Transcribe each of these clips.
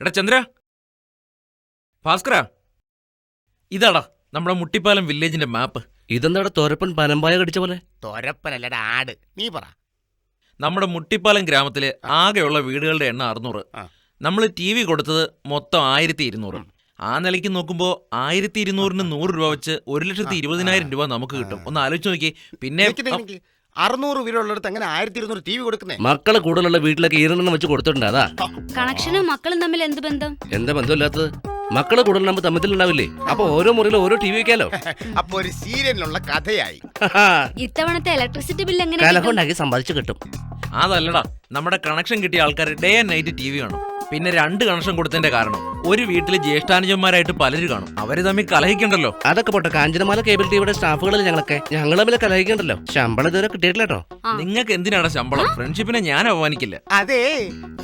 എടാ ചന്ദ്ര, ഭാസ്കര, ഇതാടാ നമ്മുടെ മുട്ടിപ്പാലം വില്ലേജിന്റെ മാപ്പ്. ഇതെന്താ തോരപ്പൻ പനമ്പായ കടിച്ച പോലെ? തോരപ്പനല്ലടാ ആട്. നീ പറ. നമ്മുടെ മുട്ടിപ്പാലം ഗ്രാമത്തിലെ ആകെയുള്ള വീടുകളുടെ എണ്ണം 600. നമ്മൾ TV കൊടുത്തത് മൊത്തം 1200. ആ നിലയ്ക്ക് നോക്കുമ്പോൾ 1200-ന് 100 രൂപ വെച്ച് 1,20,000 രൂപ നമുക്ക് കിട്ടും. ഒന്ന് ആലോചിച്ച് നോക്കി. പിന്നെ 600 വീടുള്ളിടത്ത് എങ്ങനെ 1200 TV കൊടുക്കുന്നേ? മക്കളെ കൂടുതലുള്ള വീട്ടിലൊക്കെ 2 വെച്ച് കൊടുത്തിട്ടുണ്ട്. അതാ കണക്ഷനും മക്കളും തമ്മിൽ എന്ത് ബന്ധം? എന്താ ബന്ധമില്ലാത്തത്? മക്കളെ കൂടുതൽ തമ്മിലുണ്ടാവില്ലേ? അപ്പൊ ഓരോ മുറിയിലും ഓരോ TV വെക്കാലോ. അപ്പൊ ഒരു സീരിയലിനുള്ള കഥയായി. ഇത്തവണത്തെ ഇലക്ട്രിസിറ്റി ബില്ല് എങ്ങനെ? കലഹമുണ്ടാക്കി സമ്പാദിച്ചു കിട്ടും. അതല്ലടാ, നമ്മുടെ കണക്ഷൻ കിട്ടിയ ആൾക്കാർ ഡേ ആൻഡ് നൈറ്റ് TV കാണും. പിന്നെ 2 കണക്ഷൻ കൊടുത്തതിന്റെ കാരണം ഒരു വീട്ടിൽ ജ്യേഷ്ഠാനുജന്മാരായിട്ട് പലരും കാണും. അവര് തമ്മിൽ കലഹിക്കണ്ടല്ലോ. അതൊക്കെ പോട്ടെ, കാഞ്ചനമാല കേബിൾ ടിവിയുടെ സ്റ്റാഫുകളിൽ ഞങ്ങൾ തമ്മിൽ കലഹിക്കണ്ടല്ലോ. ശമ്പളം ഇതുവരെ കിട്ടിയിട്ടില്ല കേട്ടോ. നിങ്ങൾക്ക് എന്തിനാണ് ശമ്പളം? ഫ്രണ്ട്ഷിപ്പിനെ ഞാൻ അവമാനിക്കില്ല. അതെ,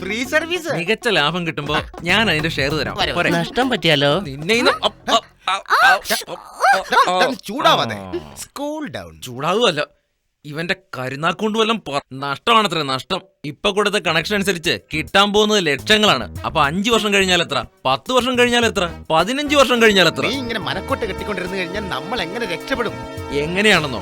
ഫ്രീ സർവീസ്. മികച്ച ലാഭം കിട്ടുമ്പോ ഞാൻ അതിന്റെ ഷെയർ തരാം. പോരെ? നഷ്ടം പറ്റിയാലോ? നിന്നെ ചൂടാവാതെ. School down. ചൂടാവുമല്ല, ഇവന്റെ കരുനാക്കൊണ്ട് വല്ലതും നഷ്ടമാണത്ര നഷ്ടം. ഇപ്പൊ കൊടുത്ത കണക്ഷൻ അനുസരിച്ച് കിട്ടാൻ പോകുന്നത് ലക്ഷങ്ങളാണ്. അപ്പൊ 5 വർഷം കഴിഞ്ഞാൽ എത്ര? 10 വർഷം കഴിഞ്ഞാൽ എത്ര? 15 വർഷം കഴിഞ്ഞാൽ എത്ര? നീ ഇങ്ങനെ മനക്കൊട്ട് കെട്ടിക്കൊണ്ടിരുന്നു കഴിഞ്ഞാൽ നമ്മൾ എങ്ങനെ രക്ഷപ്പെടും? എങ്ങനെയാണെന്നോ,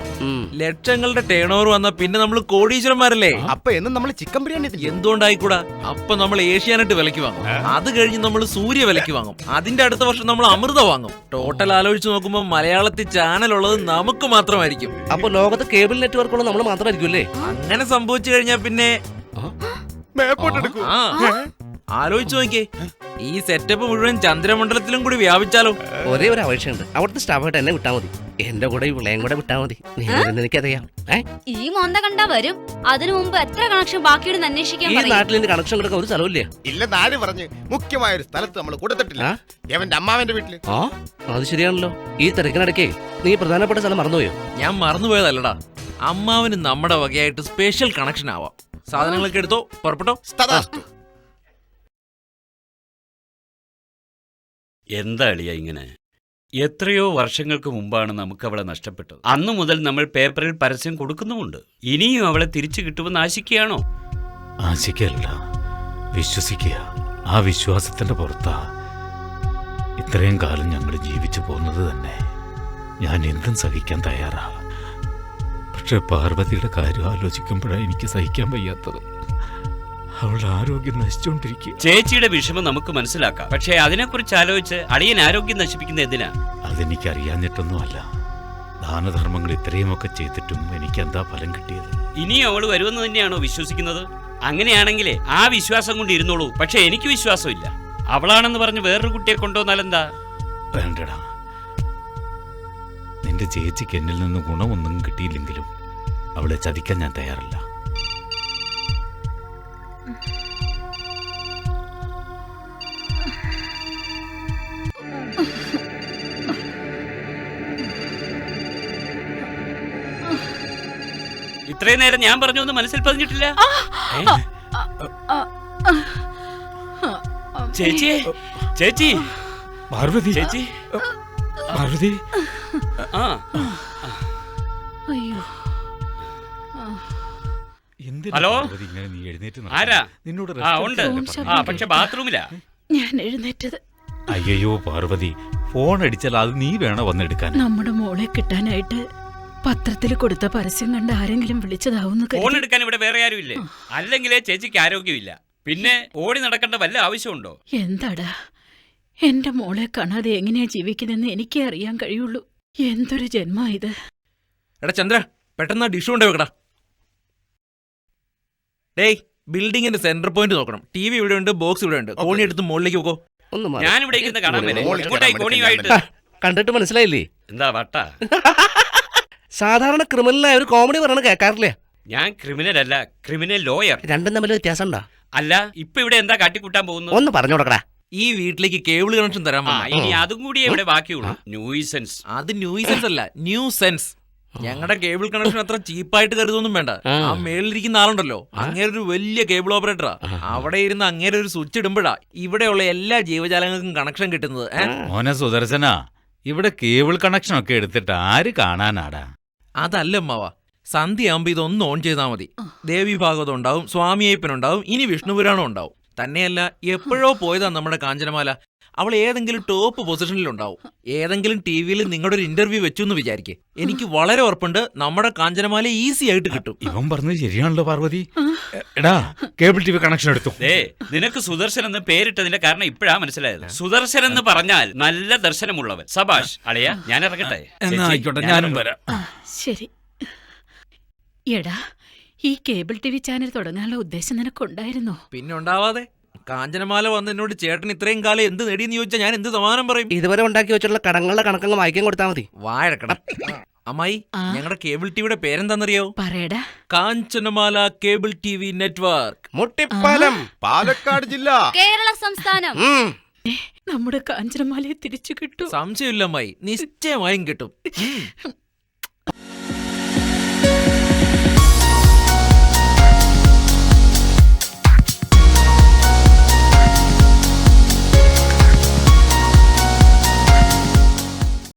ലക്ഷങ്ങളുടെ ടേൺ ഓവർ വന്നാ പിന്നെ നമ്മൾ കോടീശ്വരന്മാരല്ലേ. അപ്പൊ എന്നും നമ്മൾ ചിക്കൻ ബിരിയാണി എന്തുകൊണ്ടായിക്കൂടാ? അപ്പൊ നമ്മൾ ഏഷ്യാനെറ്റ് വിലക്ക് വാങ്ങും. അത് കഴിഞ്ഞ് നമ്മൾ സൂര്യ വിലക്ക് വാങ്ങും. അതിന്റെ അടുത്ത വർഷം നമ്മൾ അമൃത വാങ്ങും. ടോട്ടൽ ആലോചിച്ച് നോക്കുമ്പോൾ മലയാളത്തിൽ ചാനൽ ഉള്ളത് നമുക്ക് മാത്രമായിരിക്കും. അപ്പൊ ലോകത്ത് കേബിൾ നെറ്റ്വർക്കുള്ള നമ്മൾ മാത്രമായിരിക്കും അല്ലേ? അങ്ങനെ സംഭവിച്ചു കഴിഞ്ഞാൽ പിന്നെ ആലോചിച്ചു നോക്കിയേ, ഈ സെറ്റപ്പ് മുഴുവൻ ചന്ദ്രമണ്ഡലത്തിലും കൂടി വ്യാപിച്ചാലോ? ഒരേ ഒരു അപേക്ഷയുണ്ട്, അവിടുത്തെ സ്റ്റാഫായിട്ട് എന്നെ വിട്ടാൽ മതി. എന്റെ കൂടെ ഇവിളയും കൂടെ വിട്ടാൽ മതി. എനിക്കറിയാം. ഈ മോന്ത കണ്ടാ വരും. അതിനു മുമ്പ് എത്ര കണക്ഷൻ ബാക്കിയുടെ അന്വേഷിക്കാൻ? ഈ നാട്ടിൽ നിന്ന് കണക്ഷൻ കൊടുക്കാൻ ഒരു സ്ഥലമില്ല. ഇല്ലെന്ന് ആര് പറഞ്ഞു? മുഖ്യമായ ഒരു സ്ഥലത്ത് നമ്മൾ കൊടുത്തിട്ടില്ല. എവന്റെ അമ്മാവന്റെ വീട്ടില്. അത് ശരിയാണല്ലോ. ഈ തിരക്കിനിടയ്ക്ക് നീ പ്രധാനപ്പെട്ട സ്ഥലം മറന്നുപോയോ? ഞാൻ മറന്നുപോയതല്ലടാ, അമ്മാവന് നമ്മുടെ വകയായിട്ട് സ്പെഷ്യൽ കണക്ഷൻ ആവാം. സാധനങ്ങളൊക്കെ എടുത്തോ, പുറപ്പെട്ടോ. എന്താ അളിയ ഇങ്ങനെ? എത്രയോ വർഷങ്ങൾക്ക് മുമ്പാണ് നമുക്ക് അവളെ നഷ്ടപ്പെട്ടത്. അന്നു മുതൽ നമ്മൾ പേപ്പറിൽ പരസ്യം കൊടുക്കുന്നുമുണ്ട്. ഇനിയും അവളെ തിരിച്ചു കിട്ടുമെന്ന് ആശിക്കുകയാണോ? ആശിക്കല്ല, വിശ്വസിക്കുക. ആ വിശ്വാസത്തിന്റെ പുറത്താ ഇത്രയും കാലം ഞങ്ങൾ ജീവിച്ചു പോകുന്നത് തന്നെ. ഞാൻ എന്തും സഹിക്കാൻ തയ്യാറാ. പക്ഷെ പാർവതിയുടെ കാര്യം ആലോചിക്കുമ്പോഴാണ് എനിക്ക് സഹിക്കാൻ വയ്യാത്തത്. അവളുടെ ആരോഗ്യം നശിച്ചുകൊണ്ടിരിക്കുക. ചേച്ചിയുടെ വിഷമം നമുക്ക് മനസ്സിലാക്കാം. പക്ഷെ അതിനെക്കുറിച്ച് ആലോചിച്ച് അളിയൻ ആരോഗ്യം നശിപ്പിക്കുന്ന എന്തിനാ? അതെനിക്കറിയാഞ്ഞിട്ടൊന്നുമല്ല. ദാനധർമ്മങ്ങൾ ഇത്രയുമൊക്കെ ചെയ്തിട്ടും എനിക്കെന്താ ഫലം കിട്ടിയത്? ഇനിയും അവള് വരുമെന്ന് തന്നെയാണോ വിശ്വസിക്കുന്നത്? അങ്ങനെയാണെങ്കിലേ ആ വിശ്വാസം കൊണ്ട് ഇരുന്നോളൂ. പക്ഷെ എനിക്ക് വിശ്വാസമില്ല. അവളാണെന്ന് പറഞ്ഞ് വേറൊരു കുട്ടിയെ കൊണ്ടുവന്നാലെന്താ? വേണ്ടടാ, നിന്റെ ചേച്ചിക്ക് എന്നിൽ നിന്ന് ഗുണമൊന്നും കിട്ടിയില്ലെങ്കിലും അവളെ ചതിക്കാൻ ഞാൻ തയ്യാറല്ല. ഇത്രയും നേരം ഞാൻ പറഞ്ഞു ഒന്നും മനസ്സിൽ പതിഞ്ഞിട്ടില്ല. ചേച്ചി, ചേച്ചി, പാർവതി, ചേച്ചി, പാർവതി. ഹലോ, നീ എഴുന്നേറ്റ് ആരാ? നിന്നോട് ഉണ്ട്. പക്ഷെ ബാത്റൂമിലാ ഞാൻ എഴുന്നേറ്റത്. അയ്യോ പാർവതി, ഫോൺ അടിച്ചാൽ അത് നീ വേണോ വന്നെടുക്കാൻ? നമ്മുടെ മോളെ കിട്ടാനായിട്ട് പത്രത്തിൽ കൊടുത്ത പരസ്യം കണ്ട് ആരെങ്കിലും വിളിച്ചതാവുന്ന. ഫോൺ എടുക്കാൻ ഇവിടെ വേറെ ആരും ഇല്ലേ? അല്ലെങ്കിലേ ചേച്ചിക്ക് ആരോഗ്യമില്ല. പിന്നെ ഓടി നടക്കേണ്ട വല്ല ആവശ്യമുണ്ടോ? എന്താടാ, എന്റെ മോളെ കാണാതെ എങ്ങനെയാ ജീവിക്കുന്നതെന്ന് എനിക്കേ അറിയാൻ കഴിയുള്ളൂ. എന്തൊരു ജന്മ ഇത്. എടാ ചന്ദ്ര, പെട്ടെന്ന് ഡിഷ് കൊണ്ടേ വെക്കടാ. ഡേയ്, ബിൽഡിങ്ങിന്റെ സെന്റർ പോയിന്റ് നോക്കണം. TV ഇവിടെ ഉണ്ട്, ബോക്സ് ഇവിടെ ഉണ്ട്. കോണി എടുത്ത് മുകളിലേക്ക് വെക്കോ. ഞാൻ ഇവിടെ ഇരുന്ന് കാണാൻ കണ്ടിട്ട് മനസ്സിലായില്ലേ? എന്താ വട്ട? സാധാരണ ക്രിമിനലായ ഒരു കോമഡി പറയണ കേൾക്കാറില്ലേ? ഞാൻ ക്രിമിനൽ അല്ല, ക്രിമിനൽ ലോയർ. രണ്ടും തമ്മിൽ വ്യത്യാസം ഉണ്ടോ? അല്ല, ഇപ്പൊ ഇവിടെ എന്താ കാട്ടിക്കൂട്ടാൻ പോകുന്നു? ഒന്ന് പറഞ്ഞു കൊടുക്കടാ. ഈ വീട്ടിലേക്ക് കേബിൾ കണക്ഷൻ തരാൻ. ഇനി അതും കൂടി ഇവിടെ ബാക്കിയുള്ളൂ. ന്യൂസൻസ്. അത് ന്യൂസൻസ് അല്ല, ന്യൂ സെൻസ്. ഞങ്ങളുടെ കേബിൾ കണക്ഷൻ അത്ര ചീപ്പായിട്ട് കരുതൊന്നും വേണ്ട. ആ മേളിലിരിക്കുന്ന ആളുണ്ടല്ലോ, അങ്ങേരെ ഒരു വലിയ കേബിൾ ഓപ്പറേറ്ററാ. അവിടെ ഇരുന്ന് അങ്ങേരെ ഒരു സ്വിച്ച് ഇടുമ്പോഴാ ഇവിടെയുള്ള എല്ലാ ജീവജാലങ്ങൾക്കും കണക്ഷൻ കിട്ടുന്നത്. മോനെ സുദർശന, ഇവിടെ കേബിൾ കണക്ഷൻ ഒക്കെ എടുത്തിട്ട് ആര് കാണാനാടാ? അതല്ല അമ്മാവ, സന്ധ്യയാകുമ്പോ ഇതൊന്ന് ഓൺ ചെയ്താൽ മതി. ദേവി ഭാഗവതം ഉണ്ടാവും, സ്വാമി അയ്യപ്പനുണ്ടാവും, ഇനി വിഷ്ണുപുരാണം ഉണ്ടാവും. തന്നെയല്ല എപ്പോഴോ പോയതാ നമ്മുടെ കാഞ്ചനമാല. അവൾ ഏതെങ്കിലും ടോപ്പ് പൊസിഷനിലുണ്ടാവും. ഏതെങ്കിലും ടി വിയിൽ നിങ്ങളുടെ ഒരു ഇന്റർവ്യൂ വെച്ചു എന്ന് വിചാരിക്കേ. എനിക്ക് വളരെ ഉറപ്പുണ്ട് നമ്മുടെ കാഞ്ചനമാല ഈസി ആയിട്ട് കിട്ടും. ഇവൻ പറഞ്ഞത് ശരിയാണല്ലോ പാർവതി. എടാ കേബിൾ ടി വി കണക്ഷൻ എടുത്തു. നിനക്ക് സുദർശൻ എന്ന് പേരിട്ടതിന്റെ കാരണം ഇപ്പോഴാ മനസ്സിലായത്. സുദർശൻ എന്ന് പറഞ്ഞാൽ നല്ല ദർശനമുള്ളവൻ. സബാഷ് അളിയ, ഞാൻ ഇറങ്ങട്ടെ. എന്നാ ആയിക്കോട്ടെ, ഞാനും വരാം. ശരി. എടാ, ഈ കേബിൾ ടി വി ചാനൽ തുടങ്ങാനുള്ള ഉദ്ദേശം നിനക്കുണ്ടായിരുന്നോ? പിന്നെ ഉണ്ടാവാതെ. കാഞ്ചനമാല വന്ന് എന്നോട് ചേട്ടൻ ഇത്രയും കാലം എന്ത് നേടിയെന്ന് ചോദിച്ചാൽ ഞാൻ എന്ത് സമാധാനം പറയും? ഇതുവരെ ഉണ്ടാക്കി വെച്ചിട്ടുള്ള കടങ്ങളുടെ കണക്കങ്ങ് വായിക്കാൻ കൊടുത്താൽ മതി. വാഴക്കണം. അമ്മായി, ഞങ്ങളുടെ കേബിൾ ടിവിയുടെ പേരെന്താണെന്നറിയോ? പറയടാ. Kanchanamala cable T V network. Muttippalam, Palakkad ജില്ല, കേരള സംസ്ഥാനം. നമ്മുടെ കാഞ്ചനമാലയെ തിരിച്ചു കിട്ടും. സംശയമില്ല അമ്മായി, നിശ്ചയമായും കിട്ടും.